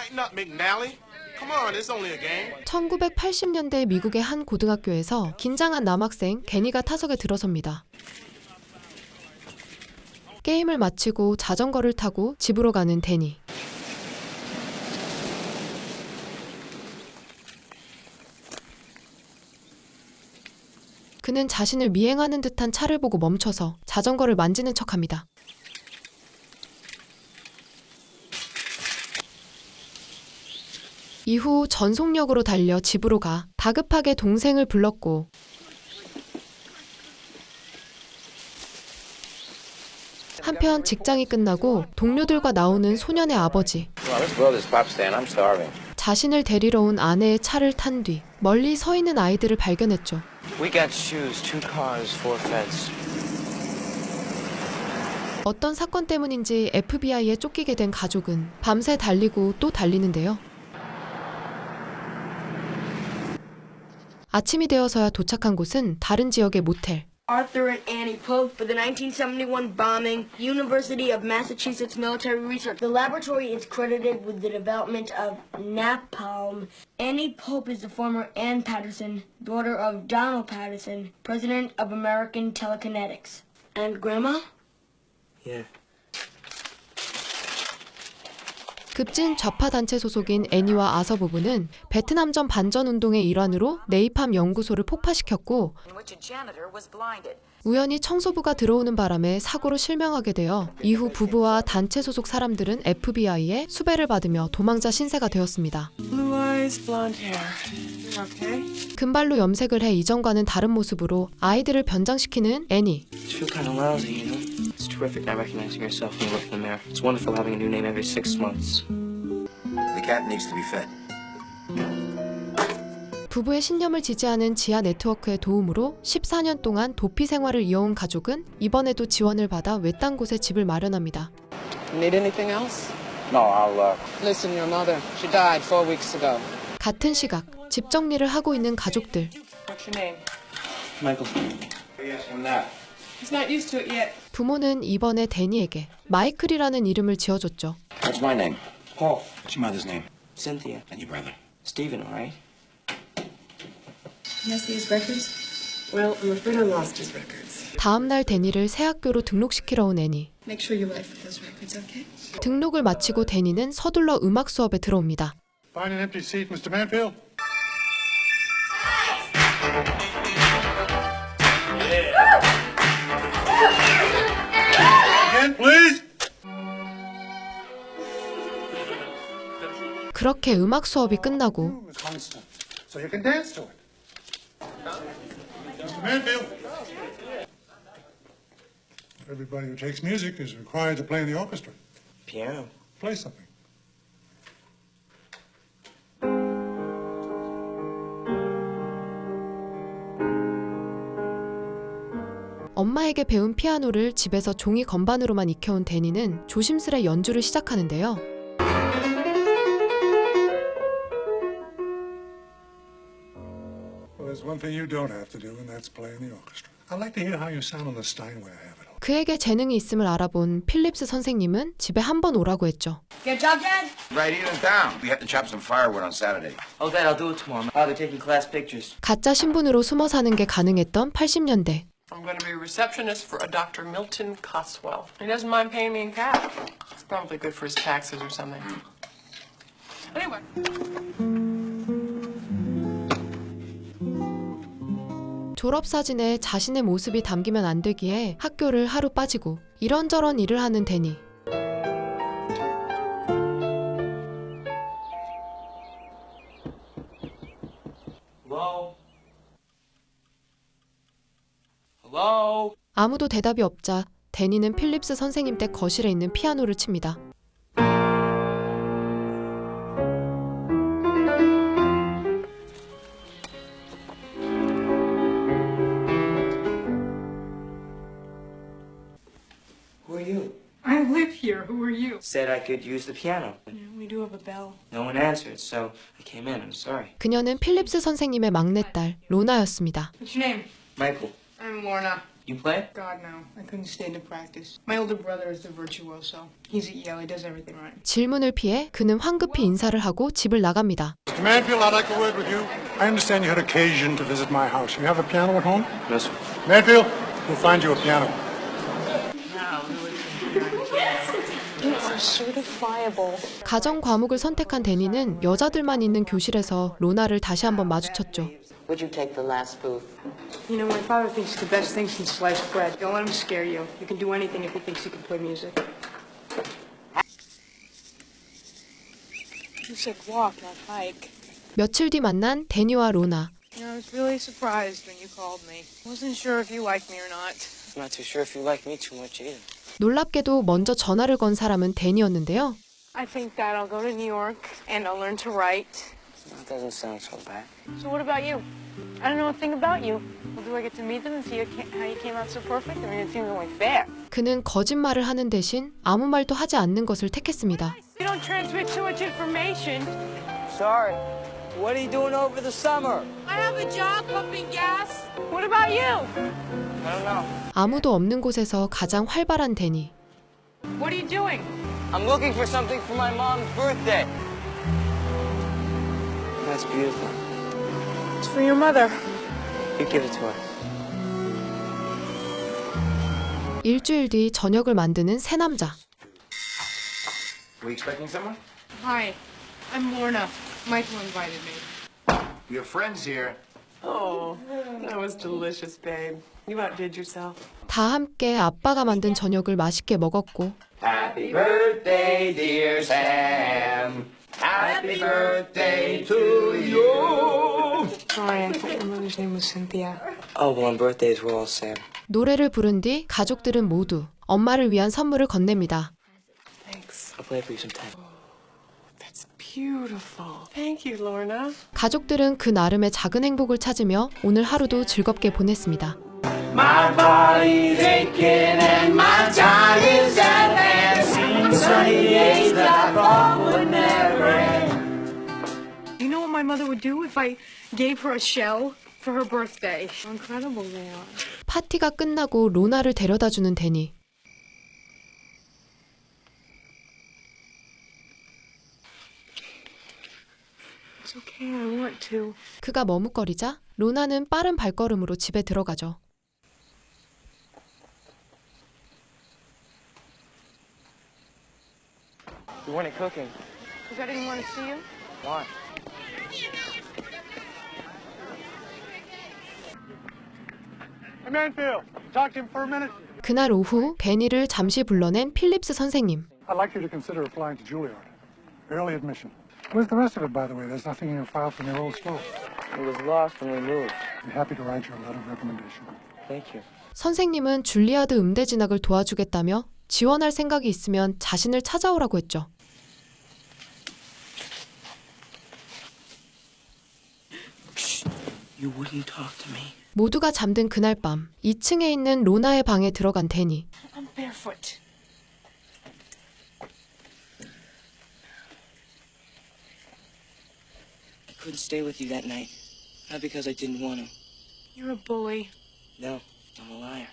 Lighten up, McNally. Come on, it's only a game. 1980년대 미국의 한 고등학교에서 긴장한 남학생 게니가 타석에 들어섭니다. 게임을 마치고 자전거를 타고 집으로 가는 데니. 그는 자신을 미행하는 듯한 차를 보고 멈춰서 자전거를 만지는 척합니다. 이후 전속력으로 달려 집으로 가 다급하게 동생을 불렀고 한편 직장이 끝나고 동료들과 나오는 소년의 아버지. 자신을 데리러 온 아내의 차를 탄 뒤 멀리 서 있는 아이들을 발견했죠. We got shoes, 2 cars, 4 feds. 어떤 사건 때문인지 FBI에 쫓기게 된 가족은 밤새 달리고 또 달리는데요. 아침이 되어서야 도착한 곳은 다른 지역의 모텔. Arthur and Annie Pope for the 1971 bombing, University of Massachusetts Military Research. The laboratory is credited with the development of napalm. Annie Pope is the former Ann Patterson, daughter of Donald Patterson, president of American Telekinetics. And Grandma? Yeah. 급진 좌파 단체 소속인 애니와 아서 부부는 베트남전 반전 운동의 일환으로 네이팜 연구소를 폭파시켰고 우연히 청소부가 들어오는 바람에 사고로 실명하게 되어 이후 부부와 단체 소속 사람들은 FBI의 수배를 받으며 도망자 신세가 되었습니다. Blue eyes, blonde hair. Okay? 금발로 염색을 해 이전과는 다른 모습으로 아이들을 변장시키는 애니. You feel kind of lousy, you know? It's terrific not recognizing yourself when you look in the mirror. It's wonderful having a new name every 6 months. The cat needs to be fed. 부부의 신념을 지지하는 지하 네트워크의 도움으로 14년 동안 도피 생활을 이어온 가족은 이번에도 지원을 받아 외딴 곳에 집을 마련합니다. Need anything else? No, I'll, Listen, your mother, she died 4 weeks ago. 같은 시각 집 정리를 하고 있는 가족들. What's your name? Michael. Yes, I'm not. He's not used to it yet. 부모는 이번에 데니에게 마이클이라는 이름을 지어줬죠. What's my name? Paul. What's your mother's name? Cynthia. And your brother? Stephen, all right? Can I see his records? Well, I'm afraid I lost his records. 다음 날 데니를 새 학교로 등록시키러 온 애니. Make sure you write for those records, okay? 등록을 마치고 데니는 서둘러 음악 수업에 들어옵니다. Find an empty seat, Mr. Manfield. Again, please. 그렇게 음악 수업이 끝나고 Constant, so you can dance to it. Mr. Manfield. Everybody who takes music is required to play in the orchestra. Piano. Play something. 엄마에게 배운 피아노를 집에서 종이 건반으로만 익혀온 데니는 조심스레 연주를 시작하는데요. Well, there's one thing you don't have to do, and that's play in the orchestra. I'd like to hear how you sound on the Steinway. I have it. 그에게 재능이 있음을 알아본 필립스 선생님은 집에 한번 오라고 했죠. Good job, Dad? Right here in town. We have to chop some firewood on Saturday. Oh, Dad, I'll do it tomorrow. Oh, they're taking class pictures. 가짜 신분으로 숨어 사는 게 가능했던 80년대. I'm going to be a receptionist for a Dr. Milton Coswell. He doesn't mind paying me in cash. It's probably good for his taxes or something. Anyway. 졸업사진에 자신의 모습이 담기면 안 되기에 학교를 하루 빠지고 이런저런 일을 하는 데니. Hello? Hello? 아무도 대답이 없자 데니는 필립스 선생님 댁 거실에 있는 피아노를 칩니다. Who are you? I live here. Who are you? Said I could use the piano. We do have a bell. No one answered, so I came in. I'm sorry. 그녀는 필립스 선생님의 막내딸 로나였습니다. What's your name? Michael. I'm Lorna. You play? God, no. I couldn't stand to practice. My older brother is the virtuoso. He's at Yale. He does everything right. 질문을 피해 그는 황급히 인사를 하고 집을 나갑니다. Mr. Manfield, I'd like a word with you. I understand you had occasion to visit my house. You have a piano at home? No, sir. Manfield, we'll find you a piano. You are certifiable. 가정 과목을 선택한 데니는 여자들만 있는 교실에서 로나를 다시 한번 마주쳤죠. Would you take the last spoof? You know, my father thinks it's the best thing since sliced bread. Don't let him scare you. You can do anything if he thinks you can play music. You said walk, not hike. 며칠 뒤 만난 데니와 로나. You know, I was really surprised when you called me. Wasn't sure if you liked me or not. I'm not too sure if you like me too much either. 놀랍게도 먼저 전화를 건 사람은 데니였는데요. I think that I'll go to New York and I'll learn to write. That doesn't sound so bad. So what about you? I don't know a thing about you. Well, do I get to meet them and see how you came out so perfect? I mean, it seems only fair. 그는 거짓말을 하는 대신 아무 말도 하지 않는 것을 택했습니다. You don't transmit too much information. Sorry. What are you doing over the summer? I have a job pumping gas. What about you? I don't know. 아무도 없는 곳에서 가장 활발한 데니. What are you doing? I'm looking for something for my mom's birthday. That's beautiful. It's for your mother. You give it to her. 일주일 뒤 저녁을 만드는 새 남자. Were you expecting someone? Hi, I'm Lorna. Michael invited me. We have friends here. Oh, that was delicious, babe. You outdid yourself. 다 함께 아빠가 만든 저녁을 맛있게 먹었고 Happy birthday, dear Sam. Happy birthday to you. Sorry, I thought your mother's name was Cynthia. Oh, well, on birthdays we're all Sam. 노래를 부른 뒤 가족들은 모두 엄마를 위한 선물을 건넵니다. Thanks. I'll play for you sometime. That's beautiful. Thank you, Lorna. 가족들은 그 나름의 작은 행복을 찾으며 오늘 하루도 즐겁게 보냈습니다. My body's aching and my time is at hand. Seems sunny days that I thought would never end. You know what my mother would do if I gave her a shell for her birthday? How incredible they are. 파티가 끝나고 로나를 데려다주는 데니. It's okay, I want to. 그가 머뭇거리자 로나는 빠른 발걸음으로 집에 들어가죠. You weren't cooking. Because I didn't want to see you? Why? Hey, Manfield, talk to him for a minute. 그날 오후 데니를 잠시 불러낸 필립스 선생님. I'd like you to consider applying to Juilliard. Early admission. Where's the rest of it, by the way? There's nothing in your file from your old school. It was lost when we moved. I'd be happy to write you a letter of recommendation. Thank you. 선생님은 줄리아드 음대 진학을 도와주겠다며 지원할 생각이 있으면 자신을 찾아오라고 했죠. You wouldn't talk to me. 모두가 잠든 그날 밤 2층에 있는 로나의 방에 들어간 데니. I'm barefoot. I couldn't stay with you that night. Not because I didn't want to. You're a bully. No, I'm a liar.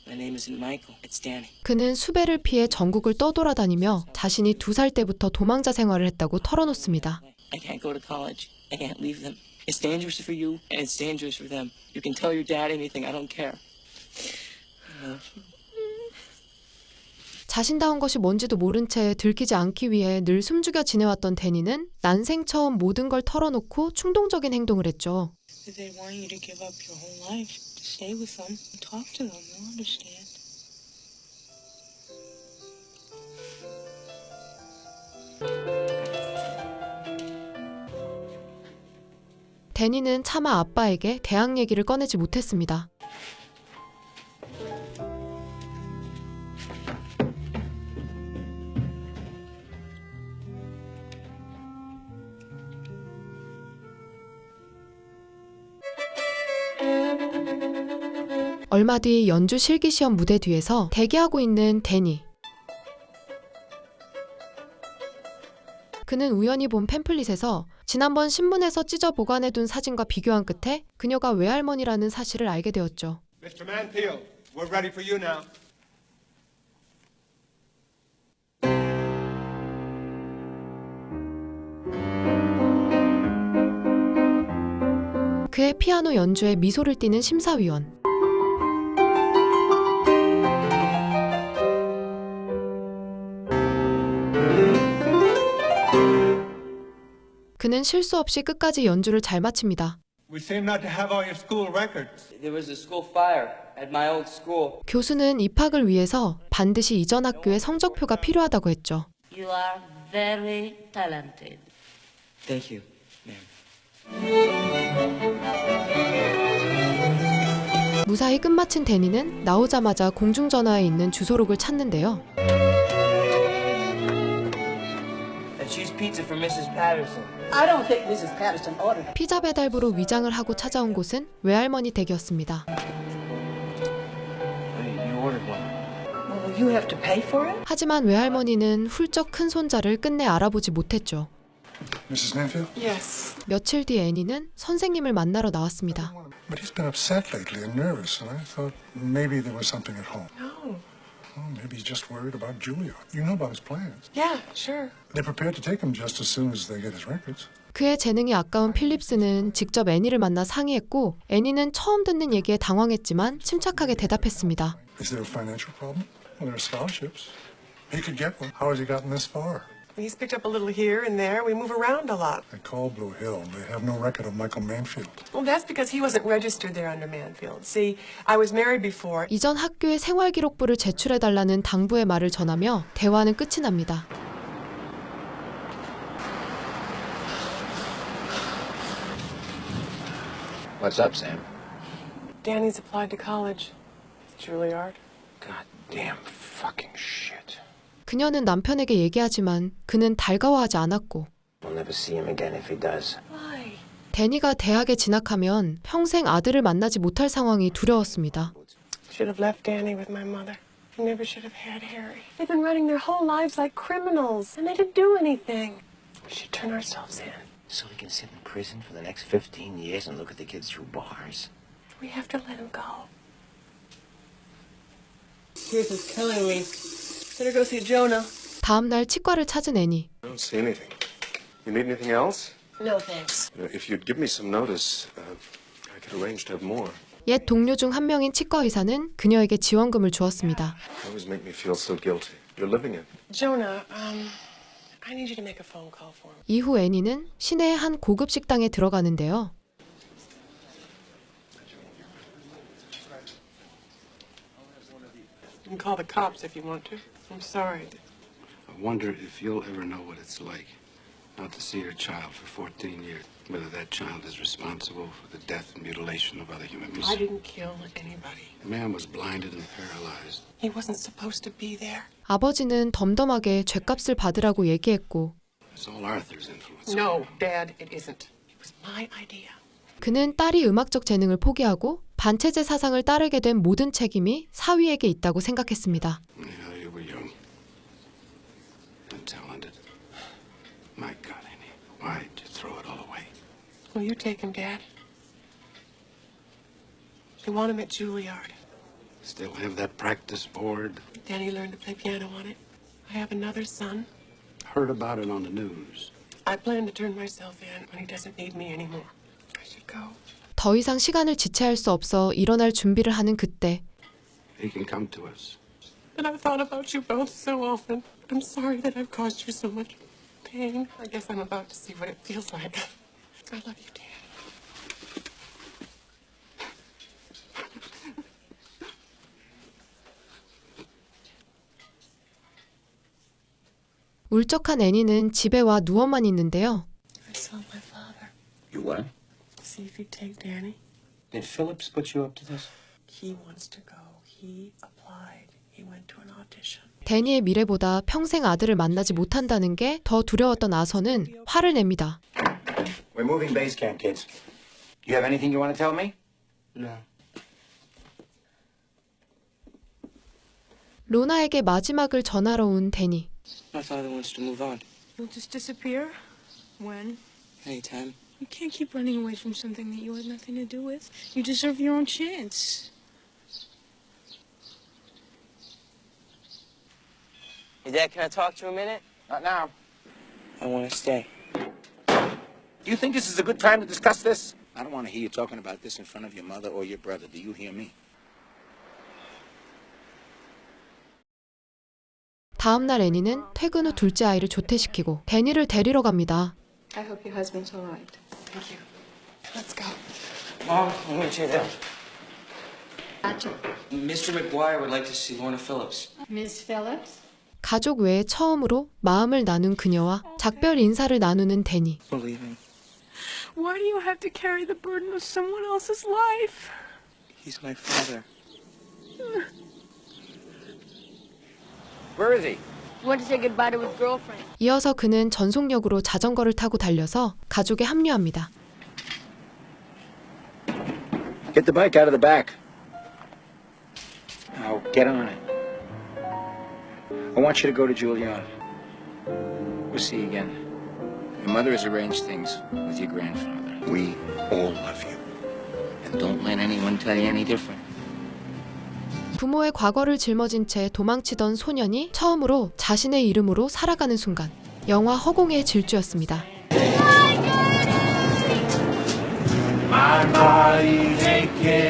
My name isn't Michael. It's Danny. 그는 수배를 피해 전국을 떠돌아다니며 자신이 2살 때부터 도망자 생활을 했다고 털어놓습니다. I can't go to college. I can't leave them. It's dangerous for you, and it's dangerous for them. You can tell your dad anything. I don't care. I love you. 자신다운 것이 뭔지도 모른 채 들키지 않기 위해 늘 숨죽여 지내왔던 데니는 난생 처음 모든 걸 털어놓고 충동적인 행동을 했죠. If they want you to give up your whole life to stay with them, talk to them. They'll understand. 데니는 차마 아빠에게 대학 얘기를 꺼내지 못했습니다. 얼마 뒤 연주 실기시험 무대 뒤에서 대기하고 있는 데니. 그는 우연히 본 팸플릿에서 지난번 신문에서 찢어 보관해둔 사진과 비교한 끝에 그녀가 외할머니라는 사실을 알게 되었죠. Mr. Manfield, We're ready for you now. 그의 피아노 연주에 미소를 띠는 심사위원. 그는 실수 없이 끝까지 연주를 잘 마칩니다. We seem not to have all your school records. There was a school fire at my old school. 교수는 입학을 위해서 반드시 이전 학교의 성적표가 필요하다고 했죠. You are very talented. Thank you, ma'am. 무사히 끝마친 데니는 나오자마자 공중전화에 있는 주소록을 찾는데요. A cheese pizza for Mrs. Patterson. I don't think Mrs. Patterson ordered. 피자 배달부로 위장을 하고 찾아온 곳은 외할머니 댁이었습니다. Hey, you ordered one. Well, you have to pay for it? 하지만 외할머니는 훌쩍 큰 손자를 끝내 알아보지 못했죠. Mrs. Nanfield? Yes. 며칠 뒤 애니는 선생님을 만나러 나왔습니다. But he's been upset lately and nervous, and I thought maybe there was something at home. No. Oh, maybe he's just worried about Juilliard. You know about his plans. Yeah, sure. They're prepared to take him just as soon as they get his records. 그의 재능이 아까운 필립스는 직접 애니를 만나 상의했고 애니는 처음 듣는 얘기에 당황했지만 침착하게 대답했습니다. Is there a financial problem? Well, there are scholarships. He could get one. How has he gotten this far? He's picked up a little here and there. We move around a lot. They call Blue Hill. They have no record of Michael Manfield. Well, that's because he wasn't registered there under Manfield. See, I was married before. 이전 학교의 생활기록부를 제출해달라는 당부의 말을 전하며 대화는 끝이 납니다. What's up, Sam? Danny's applied to college. Juilliard. God damn fucking shit. 그녀는 남편에게 얘기하지만 그는 달가워하지 않았고 We'll never see him again if he does. Why? 데니가 대학에 진학하면 평생 아들을 만나지 못할 상황이 두려웠습니다. Should have left Danny with my mother. I never should have had Harry. They've been running their whole lives like criminals, and they didn't do anything. We should turn ourselves in. So he can sit in prison for the next 15 years and look at the kids through bars. We have to let him go. This is killing me. Better go see Jonah. 다음 날 치과를 찾은 애니. I don't see anything. You need anything else? No thanks. If you'd give me some notice, I could arrange to have more. 옛 동료 중 한 명인 치과 의사는 그녀에게 지원금을 주었습니다. You always make me feel so guilty. You're living it. Jonah, I need you to make a phone call for me. 이후 애니는 시내의 한 고급 식당에 들어가는데요. You can call the cops if you want to. I'm sorry. I wonder if you'll ever know what it's like not to see your child for 14 years. Whether that child is responsible for the death and mutilation of other human beings. I didn't kill anybody. The man was blinded and paralyzed. He wasn't supposed to be there. 아버지는 덤덤하게 죗값을 받으라고 얘기했고 It's all Arthur's influence. No, Dad, it isn't. It was my idea. 그는 딸이 음악적 재능을 포기하고 반체제 사상을 따르게 된 모든 책임이 사위에게 있다고 생각했습니다. Yeah, you were young and talented. My God, Annie, why'd you throw it all away? Will you take him, Dad? They want him at Juilliard. Still have that practice board? Danny learned to play piano on it. I have another son. Heard about it on the news. I plan to turn myself in when he doesn't need me anymore. I should go. 더 이상 시간을 지체할 수 없어 일어날 준비를 하는 그때 He can come to us. And I've thought about you both so often. I'm sorry that I've caused you so much pain. I guess I'm about to see what it feels like. I love you, Dad. 울적한 애니는 집에 와 누워만 있는데요. I saw my father. You what? See if he'd take Danny. Did Phillips put you up to this? He wants to go. He applied. He went to an audition. 데니의 미래보다 평생 아들을 만나지 못한다는 게 더 두려웠던 아서는 화를 냅니다. We're moving base camp, kids. You have anything you want to tell me? No. 로나에게 마지막을 전하러 온 데니. My father wants to move on. You'll just disappear? When? Anytime. You can't keep running away from something that you had nothing to do with. You deserve your own chance. Hey, Dad, can I talk to you a minute? Not now. I want to stay. Do you think this is a good time to discuss this? I don't want to hear you talking about this in front of your mother or your brother. Do you hear me? 다음 날 애니는 퇴근 후 둘째 아이를 조퇴시키고 데니를 데리러 갑니다. I hope your husband's all right. Thank you. Let's go. Mom, let me check out. Mr. McGuire would like to see Lorna Phillips. Miss Phillips? 가족 외에 처음으로 마음을 나눈 그녀와 작별 인사를 나누는 데니. Believe me. Why do you have to carry the burden of someone else's life? He's my father. Where is he? Went to say goodbye to his girlfriend. 이어서 그는 전속력으로 자전거를 타고 달려서 가족에 합류합니다. Get the bike out of the back. Now get on it. I want you to go to Julian. We'll see you again. Your mother has arranged things with your grandfather. We all love you. And don't let anyone tell you any different. 부모의 과거를 짊어진 채 도망치던 소년이 처음으로 자신의 이름으로 살아가는 순간. 영화 허공의 질주였습니다. My body's aching